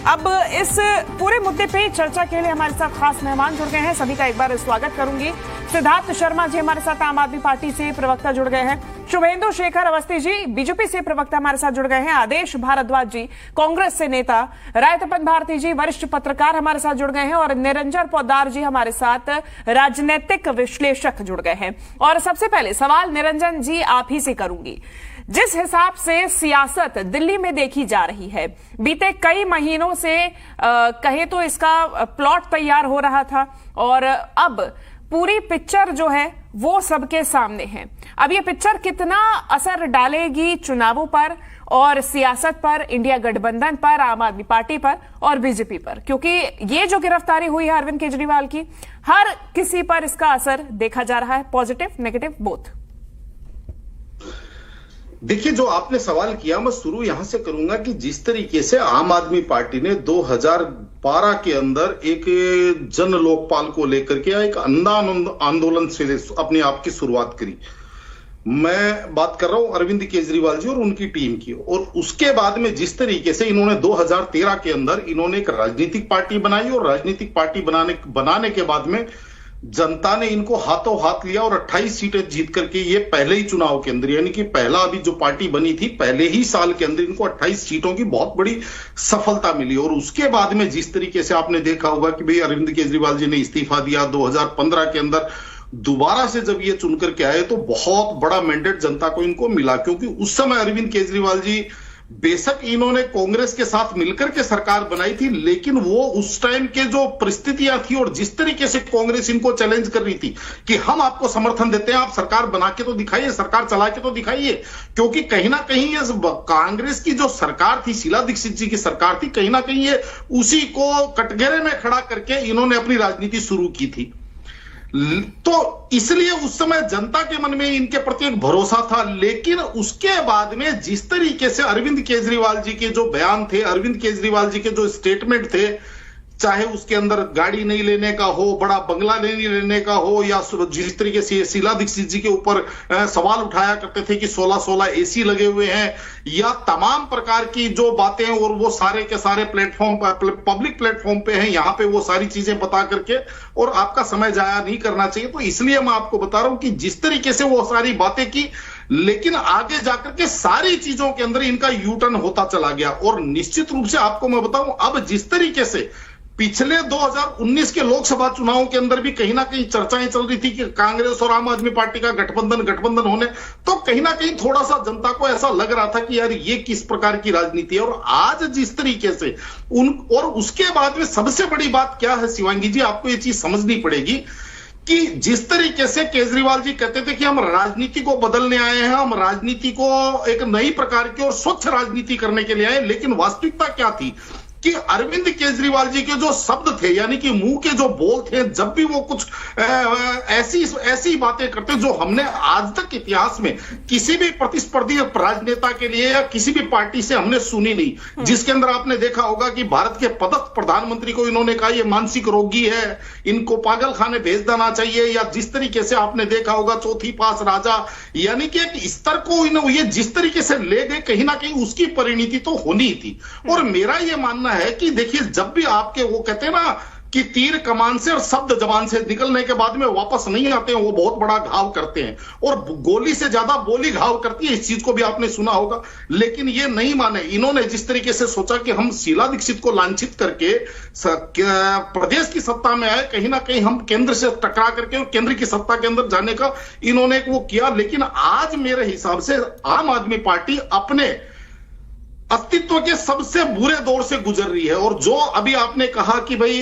अब इस पूरे मुद्दे पे चर्चा के लिए हमारे साथ खास मेहमान जुड़ गए हैं। सभी का एक बार स्वागत करूंगी। सिद्धार्थ शर्मा जी हमारे साथ आम आदमी पार्टी से प्रवक्ता जुड़ गए हैं। शुभेंदु शेखर अवस्थी जी बीजेपी से प्रवक्ता हमारे साथ जुड़ गए हैं। आदेश भारद्वाज जी कांग्रेस से नेता, राय तपन भारती जी वरिष्ठ पत्रकार हमारे साथ जुड़ गए हैं और निरंजन पोद्दार जी हमारे साथ राजनीतिक विश्लेषक जुड़ गए हैं। और सबसे पहले सवाल निरंजन जी आप ही से करूंगी। जिस हिसाब से सियासत दिल्ली में देखी जा रही है, बीते कई महीनों से कहे तो इसका प्लॉट तैयार हो रहा था और अब पूरी पिक्चर जो है वो सबके सामने है। अब ये पिक्चर कितना असर डालेगी चुनावों पर और सियासत पर, इंडिया गठबंधन पर, आम आदमी पार्टी पर और बीजेपी पर, क्योंकि ये जो गिरफ्तारी हुई है अरविंद केजरीवाल की, हर किसी पर इसका असर देखा जा रहा है, पॉजिटिव नेगेटिव बोथ। देखिए, जो आपने सवाल किया मैं शुरू यहां से करूंगा कि जिस तरीके से आम आदमी पार्टी ने 2012 के अंदर एक जन लोकपाल को लेकर के एक अंधा आंदोलन से अपने आप की शुरुआत करी। मैं बात कर रहा हूं अरविंद केजरीवाल जी और उनकी टीम की। और उसके बाद में जिस तरीके से इन्होंने 2013 के अंदर इन्होंने एक राजनीतिक पार्टी बनाई और राजनीतिक पार्टी बनाने के बाद में जनता ने इनको हाथों हाथ लिया और 28 सीटें जीत करके ये पहले ही चुनाव के अंदर, यानी कि पहला अभी जो पार्टी बनी थी पहले ही साल के अंदर इनको 28 सीटों की बहुत बड़ी सफलता मिली। और उसके बाद में जिस तरीके से आपने देखा होगा कि भाई अरविंद केजरीवाल जी ने इस्तीफा दिया 2015 के अंदर, दोबारा से जब ये चुनकर के आए तो बहुत बड़ा मैंडेट जनता को इनको मिला, क्योंकि उस समय अरविंद केजरीवाल जी बेशक इन्होंने कांग्रेस के साथ मिलकर के सरकार बनाई थी, लेकिन वो उस टाइम के जो परिस्थितियां थी और जिस तरीके से कांग्रेस इनको चैलेंज कर रही थी कि हम आपको समर्थन देते हैं, आप सरकार बना के तो दिखाइए, सरकार चला के तो दिखाइए। क्योंकि कहीं ना कहीं ये कांग्रेस की जो सरकार थी, शीला दीक्षित जी की सरकार थी, कहीं ना कहीं ये उसी को कटघरे में खड़ा करके इन्होंने अपनी राजनीति शुरू की थी। तो इसलिए उस समय जनता के मन में इनके प्रति एक भरोसा था। लेकिन उसके बाद में जिस तरीके से अरविंद केजरीवाल जी के जो बयान थे, अरविंद केजरीवाल जी के जो स्टेटमेंट थे, चाहे उसके अंदर गाड़ी नहीं लेने का हो, बड़ा बंगला नहीं लेने का हो, या जिस तरीके से शीला दीक्षित जी के ऊपर सवाल उठाया करते थे कि 16-16 एसी लगे हुए हैं, या तमाम प्रकार की जो बातें, और वो सारे के सारे प्लेटफॉर्म पर, पब्लिक प्लेटफॉर्म पे हैं, यहां पे वो सारी चीजें बता करके, और आपका समय जाया नहीं करना चाहिए। तो इसलिए मैं आपको बता रहा हूं कि जिस तरीके से वो सारी बातें की, लेकिन आगे जाकर के सारी चीजों के अंदर इनका यू टर्न होता चला गया। और निश्चित रूप से आपको मैं बताऊं, अब जिस तरीके से पिछले 2019 के लोकसभा चुनावों के अंदर भी कहीं ना कहीं चर्चाएं चल रही थी कि कांग्रेस और आम आदमी पार्टी का गठबंधन होने, तो कहीं ना कहीं थोड़ा सा जनता को ऐसा लग रहा था कि यार ये किस प्रकार की राजनीति है। और आज जिस तरीके से और उसके बाद में सबसे बड़ी बात क्या है शिवांगी जी, आपको ये चीज समझनी पड़ेगी कि जिस तरीके से केजरीवाल जी कहते थे कि हम राजनीति को बदलने आए हैं, हम राजनीति को एक नई प्रकार की और स्वच्छ राजनीति करने के लिए आए, लेकिन वास्तविकता क्या थी कि अरविंद केजरीवाल जी के जो शब्द थे, यानी कि मुंह के जो बोल थे, जब भी वो कुछ ऐसी बातें करते जो हमने आज तक इतिहास में किसी भी प्रतिस्पर्धी राजनेता के लिए या किसी भी पार्टी से हमने सुनी नहीं, जिसके अंदर आपने देखा होगा कि भारत के पदस्थ प्रधानमंत्री को इन्होंने कहा ये मानसिक रोगी है, इनको पागल खाने भेज देना चाहिए, या जिस तरीके से आपने देखा होगा चौथी पास राजा, यानी कि एक स्तर को ये जिस तरीके से ले गए, कहीं ना कहीं उसकी परिणति तो होनी थी। और मेरा ये मानना है कि देखिए, जब भी आपके वो कहते हैं ना कि तीर कमान से और शब्द जबान से निकलने के बाद में वापस नहीं आते हैं, वो बहुत बड़ा घाव करते हैं, और गोली से ज्यादा बोली घाव करती है। इस चीज को भी आपने सुना होगा। लेकिन ये नहीं माने, इन्होंने जिस तरीके से सोचा कि हम शीला दीक्षित को लांछित करके प्रदेश की सत्ता में आए, कहीं ना कहीं हम केंद्र से टकरा करके और केंद्र की सत्ता के अंदर जाने का इन्होंने वो किया। लेकिन आज मेरे हिसाब से आम आदमी पार्टी अपने अस्तित्व के सबसे बुरे दौर से गुजर रही है। और जो अभी आपने कहा कि भाई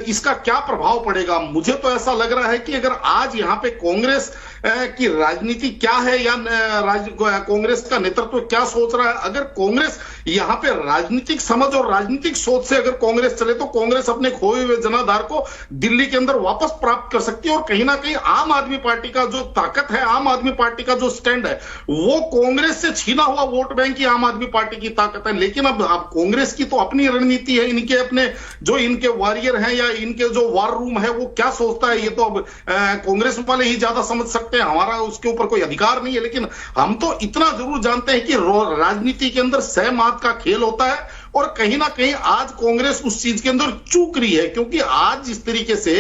इसका क्या प्रभाव पड़ेगा, मुझे तो ऐसा लग रहा है कि अगर आज यहां पे कांग्रेस की राजनीति क्या है या कांग्रेस का नेतृत्व क्या सोच रहा है, अगर कांग्रेस यहां पे राजनीतिक समझ और राजनीतिक सोच से अगर कांग्रेस चले, तो कांग्रेस अपने खोए हुए जनाधार को दिल्ली के अंदर वापस प्राप्त कर सकती है। और कहीं ना कहीं आम आदमी पार्टी का जो ताकत है, आम आदमी पार्टी का जो स्टैंड है, वो कांग्रेस से छीना हुआ वोट बैंक ही आम आदमी पार्टी की ताकत है। लेकिन अब कांग्रेस की तो अपनी रणनीति है, इनके अपने जो इनके वॉरियर हैं या इनके जो वार रूम है, वो क्या सोचता है, ये तो अब कांग्रेस वाले ही ज्यादा समझ सकते हैं, हमारा उसके ऊपर कोई अधिकार नहीं है। लेकिन हम तो इतना जरूर जानते हैं कि राजनीति के अंदर सहमत का खेल होता है और कहीं ना कहीं आज कांग्रेस उस चीज के अंदर चूक रही है, क्योंकि आज जिस तरीके से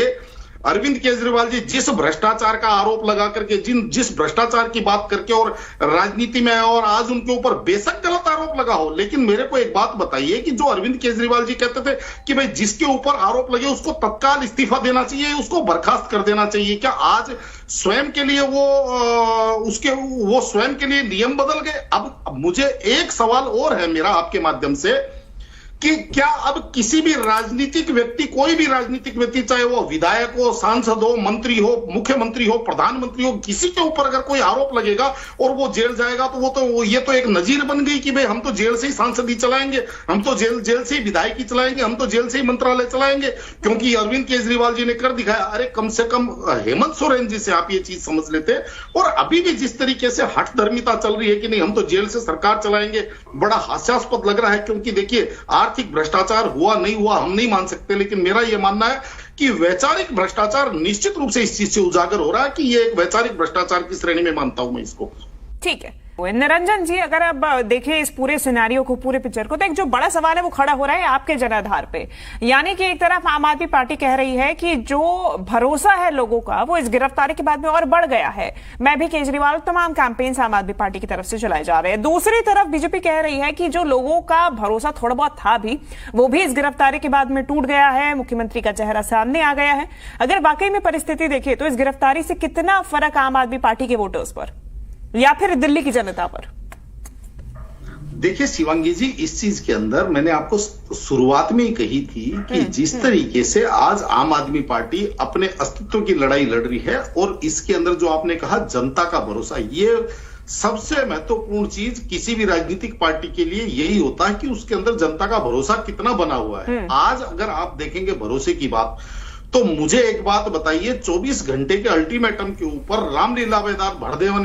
अरविंद केजरीवाल जी जिस भ्रष्टाचार का आरोप लगा करके, जिस भ्रष्टाचार की बात करके और राजनीति में, और आज उनके ऊपर बेशक गलत आरोप लगा हो, लेकिन मेरे को एक बात बताइए कि जो अरविंद केजरीवाल जी कहते थे कि भाई जिसके ऊपर आरोप लगे उसको तत्काल इस्तीफा देना चाहिए, उसको बर्खास्त कर देना चाहिए, क्या आज स्वयं के लिए वो स्वयं के लिए नियम बदल गए? अब मुझे एक सवाल और है मेरा आपके माध्यम से कि क्या अब किसी भी राजनीतिक व्यक्ति, कोई भी राजनीतिक व्यक्ति, चाहे वो विधायक हो, सांसद हो, मंत्री हो, मुख्यमंत्री हो, प्रधानमंत्री हो, किसी के ऊपर अगर कोई आरोप लगेगा और वो जेल जाएगा तो ये तो एक नजीर बन गई कि भाई हम तो जेल से ही सांसदी चलाएंगे, हम तो जेल से ही विधायकी चलाएंगे, हम तो जेल से ही मंत्रालय चलाएंगे, क्योंकि अरविंद केजरीवाल जी ने कर दिखाया। अरे कम से कम हेमंत सोरेन जी से आप ये चीज समझ लेते। और अभी भी जिस तरीके से हठधर्मिता चल रही है कि नहीं हम तो जेल से सरकार चलाएंगे, बड़ा हास्यास्पद लग रहा है, क्योंकि देखिए आर्थिक भ्रष्टाचार हुआ नहीं हुआ हम नहीं मान सकते, लेकिन मेरा यह मानना है कि वैचारिक भ्रष्टाचार निश्चित रूप से इस चीज से उजागर हो रहा है कि ये एक वैचारिक भ्रष्टाचार की श्रेणी में मानता हूं मैं इसको। ठीक है निरंजन जी, अगर आप देखें इस पूरे सिनेरियो को, पूरे पिक्चर को, तो एक जो बड़ा सवाल है वो खड़ा हो रहा है आपके जनाधार पे। यानी कि एक तरफ आम आदमी पार्टी कह रही है कि जो भरोसा है लोगों का वो इस गिरफ्तारी के बाद में और बढ़ गया है, मैं भी केजरीवाल, तमाम कैंपेन्स आम आदमी पार्टी की तरफ से चलाए जा रहे हैं। दूसरी तरफ बीजेपी कह रही है कि जो लोगों का भरोसा थोड़ा बहुत था भी, वो भी इस गिरफ्तारी के बाद में टूट गया है, मुख्यमंत्री का चेहरा सामने आ गया है। अगर वाकई में परिस्थिति देखिए तो इस गिरफ्तारी से कितना फर्क आम आदमी पार्टी के वोटर्स पर या फिर दिल्ली की जनता पर? देखिए शिवांगी जी, इस चीज के अंदर मैंने आपको शुरुआत में ही कही थी कि जिस तरीके से आज आम आदमी पार्टी अपने अस्तित्व की लड़ाई लड़ रही है, और इसके अंदर जो आपने कहा जनता का भरोसा, ये सबसे महत्वपूर्ण चीज किसी भी राजनीतिक पार्टी के लिए यही होता है कि उसके अंदर जनता का भरोसा कितना बना हुआ है। आज अगर आप देखेंगे भरोसे की बात, तो मुझे एक बात बताइए, 24 घंटे के अल्टीमेटम के ऊपर रामलीला मैदान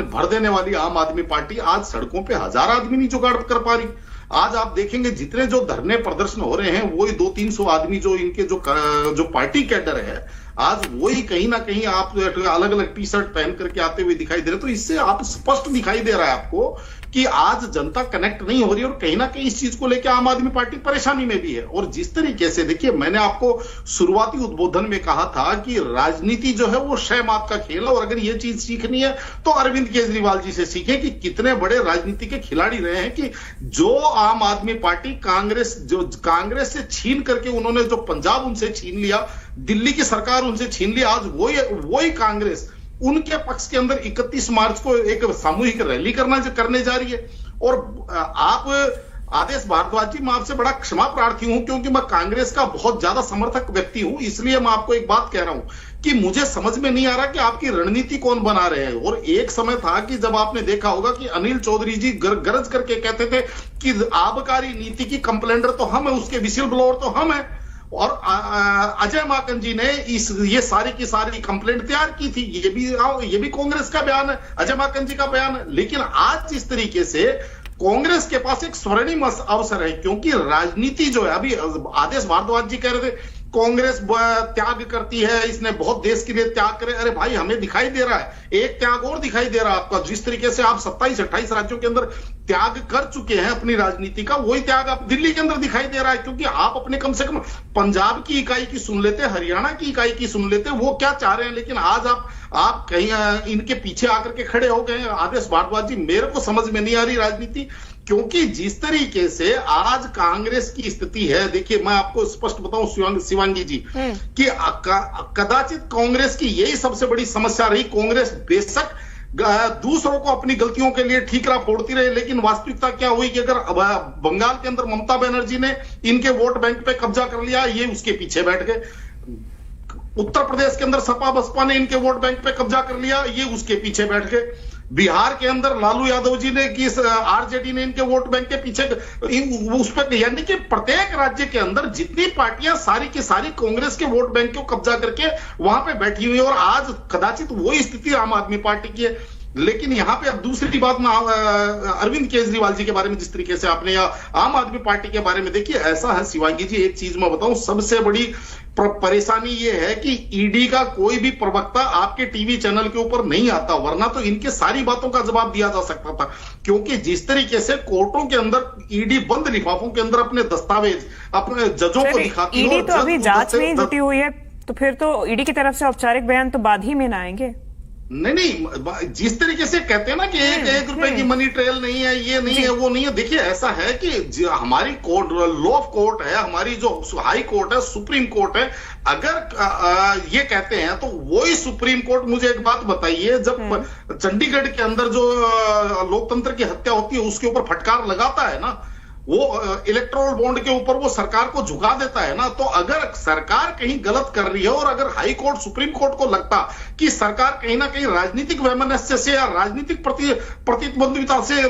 भर देने वाली आम आदमी पार्टी आज सड़कों पे 1000 आदमी नहीं जुगाड़ कर पा रही। आज आप देखेंगे जितने जो धरने प्रदर्शन हो रहे हैं वही 200-300 आदमी जो इनके जो पार्टी कैडर है, आज वही कहीं ना कहीं आप अलग अलग टी शर्ट पहन करके आते हुए दिखाई दे रहे। तो इससे आप स्पष्ट दिखाई दे रहा है आपको कि आज जनता कनेक्ट नहीं हो रही, और कहीं ना कहीं इस चीज को लेकर आम आदमी पार्टी परेशानी में भी है। और जिस तरीके से देखिए, मैंने आपको शुरुआती उद्बोधन में कहा था कि राजनीति जो है वो शह मात का खेल है, और अगर ये चीज सीखनी है तो अरविंद केजरीवाल जी से सीखें कि कितने बड़े राजनीति के खिलाड़ी रहे हैं, कि जो आम आदमी पार्टी कांग्रेस से छीन करके उन्होंने जो पंजाब उनसे छीन लिया, दिल्ली की सरकार उनसे छीन ली, आज वही कांग्रेस उनके पक्ष के अंदर 31 मार्च को एक सामूहिक रैली करने जा रही है। और आप आदेश भारद्वाज जी, मैं आपसे बड़ा क्षमा प्रार्थी हूं, क्योंकि मैं कांग्रेस का बहुत ज्यादा समर्थक व्यक्ति हूं, इसलिए मैं आपको एक बात कह रहा हूं कि मुझे समझ में नहीं आ रहा कि आपकी रणनीति कौन बना रहे हैं। और एक समय था कि जब आपने देखा होगा कि अनिल चौधरी जी गरज करके कहते थे कि आबकारी नीति की कंप्लेंटर तो हम है, उसके विसिल ब्लोअर तो हम है, और अजय माकन जी ने ये सारी की सारी कंप्लेंट तैयार की थी। ये भी कांग्रेस का बयान है, अजय माकन जी का बयान है। लेकिन आज जिस तरीके से कांग्रेस के पास एक स्वर्णिम अवसर है, क्योंकि राजनीति जो है, अभी आदेश भारद्वाज जी कह रहे थे कांग्रेस त्याग करती है, इसने बहुत देश के लिए त्याग करे। अरे भाई, हमें दिखाई दे रहा है एक त्याग और दिखाई दे रहा है आपका। जिस तरीके से आप 27-28 राज्यों के अंदर त्याग कर चुके हैं अपनी राजनीति का, वही त्याग आप दिल्ली के अंदर दिखाई दे रहा है, क्योंकि आप अपने कम से कम पंजाब की इकाई की सुन लेते, हरियाणा की इकाई की सुन लेते, वो क्या चाह रहे हैं। लेकिन आज आप कहीं इनके पीछे आकर के खड़े हो गए आदेश भारद्वाज जी। मेरे को समझ में नहीं आ रही राजनीति, क्योंकि जिस तरीके से आज कांग्रेस की स्थिति है, देखिए मैं आपको स्पष्ट बताऊं शिवांगी जी कि कदाचित कांग्रेस की यही सबसे बड़ी समस्या रही। कांग्रेस बेशक दूसरों को अपनी गलतियों के लिए ठीकरा फोड़ती रहे, लेकिन वास्तविकता क्या हुई कि अगर बंगाल के अंदर ममता बनर्जी ने इनके वोट बैंक पे कब्जा कर लिया, ये उसके पीछे बैठ गए। उत्तर प्रदेश के अंदर सपा बसपा ने इनके वोट बैंक पे कब्जा कर लिया, ये उसके पीछे बैठ गए। बिहार के अंदर लालू यादव जी ने कि आरजेडी ने इनके वोट बैंक के पीछे उस पर, यानी कि प्रत्येक राज्य के अंदर जितनी पार्टियां सारी की सारी कांग्रेस के वोट बैंक को कब्जा करके वहां पे बैठी हुई है। और आज कदाचित वही स्थिति आम आदमी पार्टी की है। लेकिन यहाँ पे अब दूसरी बात में अरविंद केजरीवाल जी के बारे में जिस तरीके से आपने, या आम आदमी पार्टी के बारे में, देखिए ऐसा है शिवांगी जी, एक चीज मैं बताऊं, सबसे बड़ी परेशानी ये है कि ईडी का कोई भी प्रवक्ता आपके टीवी चैनल के ऊपर नहीं आता, वरना तो इनके सारी बातों का जवाब दिया जा सकता था। क्योंकि जिस तरीके से कोर्टों के अंदर ईडी बंद लिफाफों के अंदर अपने दस्तावेज अपने जजों को दिखाती है, ईडी तो अभी जांच में ही जुटी हुई है, तो फिर तो ईडी की तरफ से औपचारिक बयान तो बाद ही में ना आएंगे। नहीं, जिस तरीके से कहते हैं ना कि एक रुपए की मनी ट्रेल नहीं है, ये नहीं है, वो नहीं है। देखिए ऐसा है कि हमारी कोर्ट, लॉ ऑफ कोर्ट है, हमारी जो हाई कोर्ट है, सुप्रीम कोर्ट है, अगर ये कहते हैं तो वही सुप्रीम कोर्ट, मुझे एक बात बताइए, जब चंडीगढ़ के अंदर जो लोकतंत्र की हत्या होती है उसके ऊपर फटकार लगाता है ना, वो इलेक्टोरल बॉन्ड के ऊपर वो सरकार को झुका देता है ना, तो अगर सरकार कहीं गलत कर रही है और अगर हाई कोर्ट, सुप्रीम कोर्ट को लगता कि सरकार कहीं ना कहीं राजनीतिक वैमनस्य से या राजनीतिक प्रतिद्वंद्विता से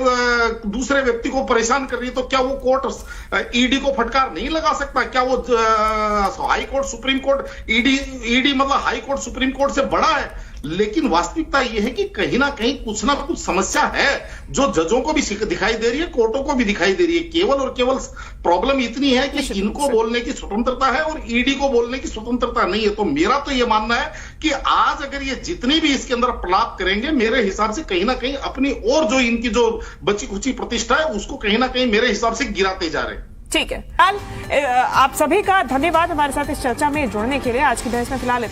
दूसरे व्यक्ति को परेशान कर रही है, तो क्या वो कोर्ट ईडी को फटकार नहीं लगा सकता? क्या वो high court, supreme court, ED मतलब हाई कोर्ट, सुप्रीम कोर्ट से बड़ा है? लेकिन वास्तविकता यह है कि कहीं ना कुछ समस्या है जो जजों को भी दिखाई दे रही है, कोर्टों को भी दिखाई दे रही है। केवल और केवल प्रॉब्लम इतनी है कि इनको बोलने की स्वतंत्रता है और ईडी को बोलने की स्वतंत्रता नहीं है। तो मेरा तो यह मानना है कि आज अगर ये जितनी भी इसके अंदर प्रलाप करेंगे, मेरे हिसाब से कहीं ना कहीं अपनी और जो इनकी जो बची खुची प्रतिष्ठा है उसको कहीं ना कहीं मेरे हिसाब से गिराते जा रहे हैं। ठीक है, आप सभी का धन्यवाद हमारे साथ इस चर्चा में जुड़ने के लिए। आज की बहस में फिलहाल